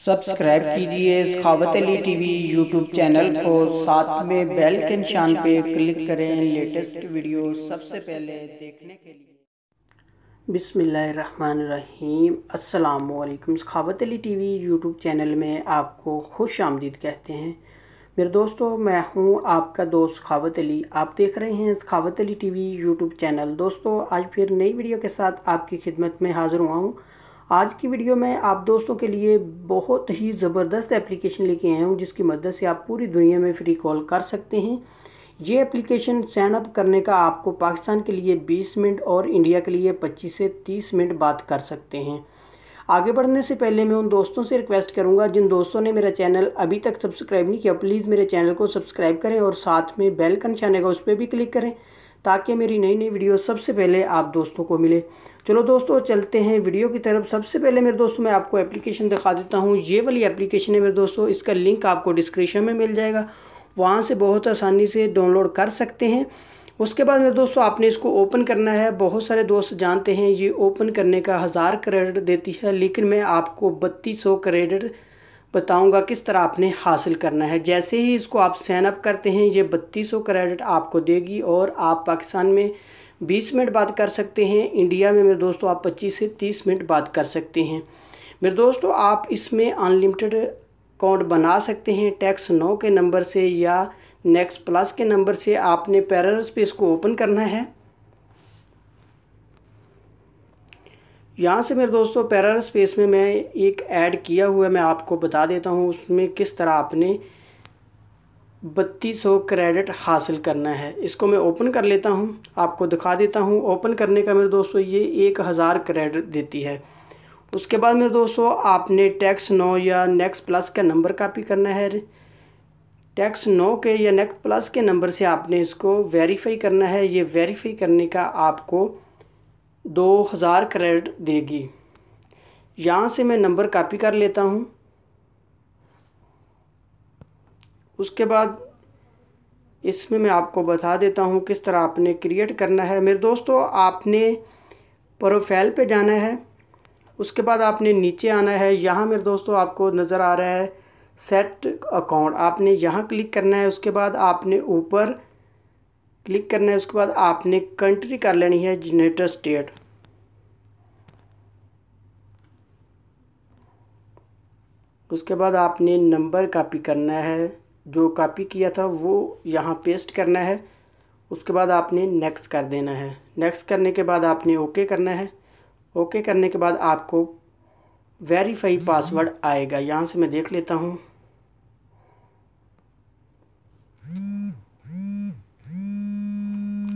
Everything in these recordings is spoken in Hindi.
सब्सक्राइब कीजिए सखावत अली टीवी यूट्यूब चैनल को, साथ में बेल के निशान पे क्लिक करें लेटेस्ट वीडियो सबसे पहले देखने के लिए। बिस्मिल्लाहिर्रहमानिर्रहीम। अस्सलामुअलैकुम। सखावत अली टीवी यूट्यूब चैनल में आपको खुश आमदीद कहते हैं। मेरे दोस्तों, मैं हूं आपका दोस्त सखावत अली। आप देख रहे हैं सखावत अली टीवी यूट्यूब चैनल। दोस्तों, आज फिर नई वीडियो के साथ आपकी खिदमत में हाज़िर हुआ हूँ। आज की वीडियो में आप दोस्तों के लिए बहुत ही ज़बरदस्त एप्लीकेशन लेके आया हूँ, जिसकी मदद से आप पूरी दुनिया में फ्री कॉल कर सकते हैं। ये एप्लीकेशन साइन अप करने का आपको पाकिस्तान के लिए 20 मिनट और इंडिया के लिए 25 से 30 मिनट बात कर सकते हैं। आगे बढ़ने से पहले मैं उन दोस्तों से रिक्वेस्ट करूंगा जिन दोस्तों ने मेरा चैनल अभी तक सब्सक्राइब नहीं किया, प्लीज़ मेरे चैनल को सब्सक्राइब करें और साथ में बेल का निशान है उस पर भी क्लिक करें, ताकि मेरी नई नई वीडियो सबसे पहले आप दोस्तों को मिले। चलो दोस्तों, चलते हैं वीडियो की तरफ। सबसे पहले मेरे दोस्तों मैं आपको एप्लीकेशन दिखा देता हूँ। ये वाली एप्लीकेशन है मेरे दोस्तों, इसका लिंक आपको डिस्क्रिप्शन में मिल जाएगा, वहाँ से बहुत आसानी से डाउनलोड कर सकते हैं। उसके बाद मेरे दोस्तों आपने इसको ओपन करना है। बहुत सारे दोस्त जानते हैं ये ओपन करने का 1000 क्रेडिट देती है, लेकिन मैं आपको 3200 क्रेडिट बताऊंगा किस तरह आपने हासिल करना है। जैसे ही इसको आप साइन अप करते हैं, ये 3200 क्रेडिट आपको देगी और आप पाकिस्तान में 20 मिनट बात कर सकते हैं। इंडिया में मेरे दोस्तों आप 25 से 30 मिनट बात कर सकते हैं। मेरे दोस्तों, आप इसमें अनलिमिटेड अकाउंट बना सकते हैं। टैक्स 9 के नंबर से या नेक्स्ट प्लस के नंबर से आपने पैरेलल स्पेस को ओपन करना है। यहाँ से मेरे दोस्तों पैरेलल स्पेस में मैं एक ऐड किया हुआ है, मैं आपको बता देता हूँ उसमें किस तरह आपने 3200 क्रेडिट हासिल करना है। इसको मैं ओपन कर लेता हूँ, आपको दिखा देता हूँ। ओपन करने का मेरे दोस्तों ये 1000 क्रेडिट देती है। उसके बाद मेरे दोस्तों आपने टैक्स 9 या नेक्स्ट प्लस का नंबर कॉपी करना है। टैक्स 9 के या नेक्स्ट प्लस के नंबर से आपने इसको वेरीफाई करना है। ये वेरीफाई करने का आपको 2000 क्रेडिट देगी। यहाँ से मैं नंबर कॉपी कर लेता हूँ। उसके बाद इसमें मैं आपको बता देता हूँ किस तरह आपने क्रिएट करना है। मेरे दोस्तों, आपने प्रोफाइल पे जाना है। उसके बाद आपने नीचे आना है। यहाँ मेरे दोस्तों आपको नज़र आ रहा है सेट अकाउंट, आपने यहाँ क्लिक करना है। उसके बाद आपने ऊपर क्लिक करना है। उसके बाद आपने कंट्री कर लेनी है यूनाइटेड स्टेट। उसके बाद आपने नंबर कॉपी करना है, जो कॉपी किया था वो यहाँ पेस्ट करना है। उसके बाद आपने नेक्स्ट कर देना है। नेक्स्ट करने के बाद आपने ओके करना है। ओके करने के बाद आपको वेरीफाई पासवर्ड आएगा। यहाँ से मैं देख लेता हूँ।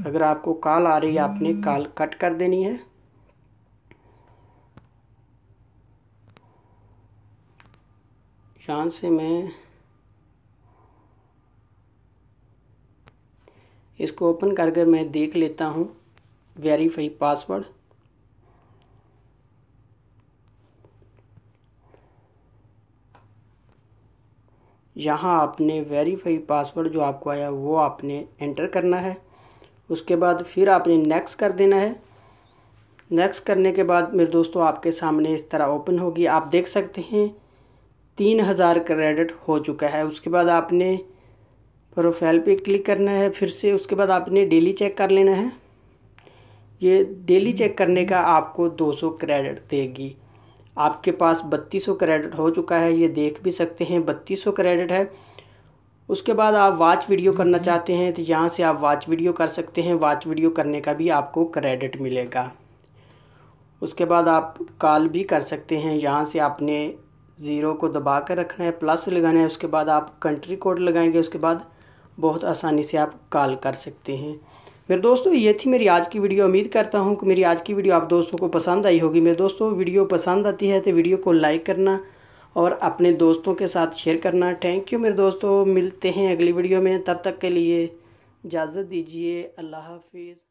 अगर आपको कॉल आ रही है, आपने कॉल कट कर देनी है। यहाँ से मैं इसको ओपन कर मैं देख लेता हूँ वेरीफाई पासवर्ड। यहाँ आपने वेरीफाई पासवर्ड जो आपको आया वो आपने एंटर करना है। उसके बाद फिर आपने नेक्स्ट कर देना है। नेक्स्ट करने के बाद मेरे दोस्तों आपके सामने इस तरह ओपन होगी। आप देख सकते हैं 3000 क्रेडिट हो चुका है। उसके बाद आपने प्रोफाइल पे क्लिक करना है फिर से। उसके बाद आपने डेली चेक कर लेना है। ये डेली चेक करने का आपको 200 क्रेडिट देगी। आपके पास 3200 क्रेडिट हो चुका है, ये देख भी सकते हैं 3200 क्रेडिट है। उसके बाद आप वॉच वीडियो करना चाहते हैं तो यहाँ से आप वॉच वीडियो कर सकते हैं। वॉच वीडियो करने का भी आपको क्रेडिट मिलेगा। उसके बाद आप कॉल भी कर सकते हैं। यहाँ से आपने 0 को दबा कर रखना है, प्लस लगाना है। उसके बाद आप कंट्री कोड लगाएंगे। उसके बाद बहुत आसानी से आप कॉल कर सकते हैं। मेरे दोस्तों, ये थी मेरी आज की वीडियो। उम्मीद करता हूँ कि मेरी आज की वीडियो आप दोस्तों को पसंद आई होगी। मेरे दोस्तों, वीडियो पसंद आती है तो वीडियो को लाइक करना और अपने दोस्तों के साथ शेयर करना। थैंक यू मेरे दोस्तों, मिलते हैं अगली वीडियो में। तब तक के लिए इजाज़त दीजिए। अल्लाह हाफिज़।